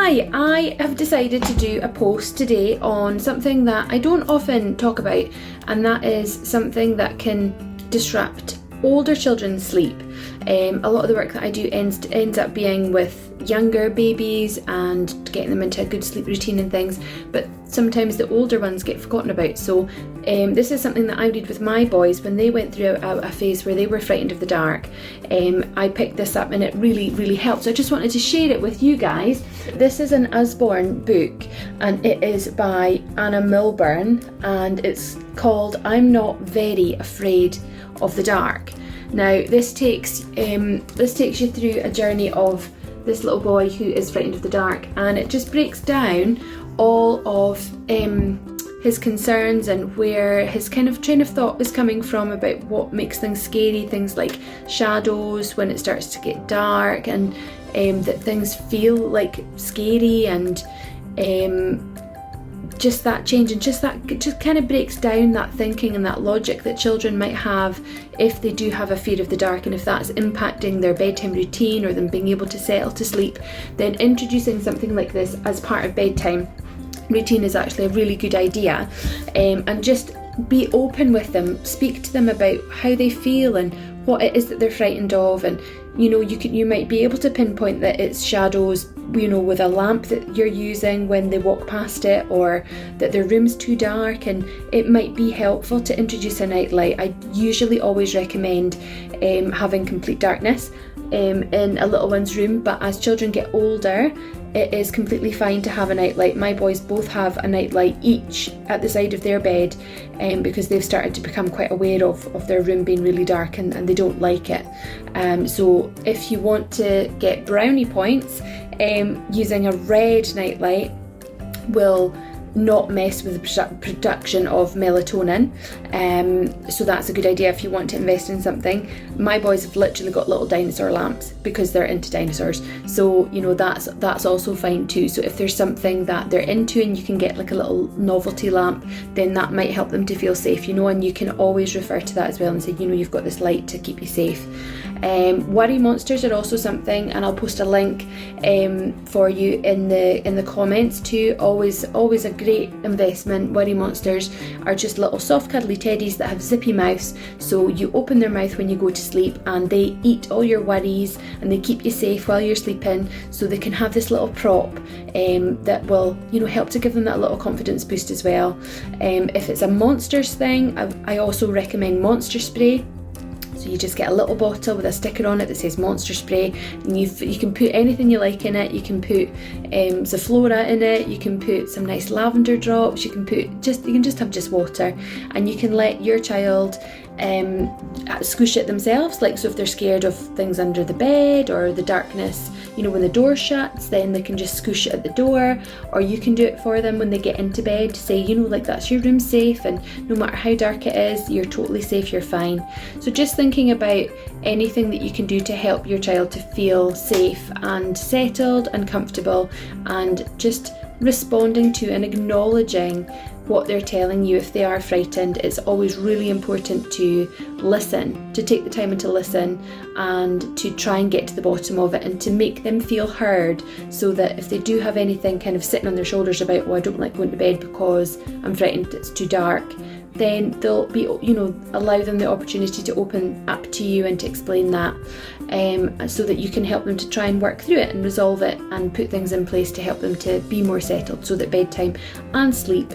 Hi, I have decided to do a post today on something that I don't often talk about, and that is something that can disrupt older children's sleep. A lot of the work that I do ends up being with younger babies and getting them into a good sleep routine and things, but sometimes the older ones get forgotten about. So this is something that I did with my boys when they went through a phase where they were frightened of the dark. I picked this up and it really helped. So I just wanted to share it with you guys. This is an Usborne book and it is by Anna Milburn and it's called I'm Not Very Afraid of the Dark. Now this takes you through a journey of this little boy who is frightened of the dark, and it just breaks down all of his concerns and where his kind of train of thought is coming from about what makes things scary, things like shadows when it starts to get dark, and that things feel like scary, and just that change, and just kind of breaks down that thinking and that logic that children might have if they do have a fear of the dark, and if that's impacting their bedtime routine or them being able to settle to sleep. Then introducing something like this as part of bedtime routine is actually a really good idea. And just be open with them, speak to them about how they feel and what it is that they're frightened of, and you might be able to pinpoint that it's shadows, with a lamp that you're using when they walk past it, or that their room's too dark, and it might be helpful to introduce a nightlight. I usually always recommend having complete darkness in a little one's room, but as children get older, it is completely fine to have a nightlight. My boys both have a nightlight each at the side of their bed because they've started to become quite aware of their room being really dark and they don't like it. So if you want to get brownie points, using a red nightlight will not mess with the production of melatonin, so that's a good idea if you want to invest in something. My boys have literally got little dinosaur lamps because they're into dinosaurs, so that's also fine too. So if there's something that they're into and you can get like a little novelty lamp, then that might help them to feel safe, and you can always refer to that as well and say, you've got this light to keep you safe. Worry monsters are also something, and I'll post a link for you in the comments too. Always a great investment. Worry monsters are just little soft cuddly teddies that have zippy mouths, so you open their mouth when you go to sleep and they eat all your worries and they keep you safe while you're sleeping, so they can have this little prop that will help to give them that little confidence boost as well. If it's a monsters thing, I also recommend monster spray. So you just get a little bottle with a sticker on it that says monster spray, and you can put anything you like in it. You can put Zoflora in it, you can put some nice lavender drops, you can just have just water, and you can let your child squish it themselves. Like, so if they're scared of things under the bed or the darkness, when the door shuts, then they can just squish it at the door, or you can do it for them when they get into bed to say, that's your room safe, and no matter how dark it is, you're totally safe, you're fine. So just thinking about anything that you can do to help your child to feel safe and settled and comfortable, and just responding to and acknowledging what they're telling you if they are frightened. It's always really important to listen, to take the time and to listen, and to try and get to the bottom of it and to make them feel heard, so that if they do have anything kind of sitting on their shoulders about, I don't like going to bed because I'm frightened it's too dark, then they'll be, allow them the opportunity to open up to you and to explain that, so that you can help them to try and work through it and resolve it and put things in place to help them to be more settled, so that bedtime and sleep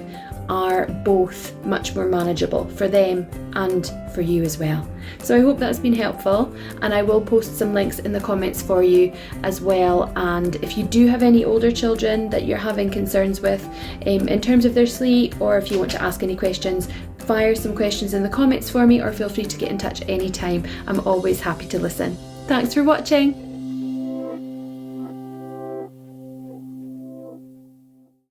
are both much more manageable for them and for you as well. So I hope that's been helpful, and I will post some links in the comments for you as well. And if you do have any older children that you're having concerns with in terms of their sleep, or if you want to ask any questions, fire some questions in the comments for me, or feel free to get in touch anytime. I'm always happy to listen. Thanks for watching.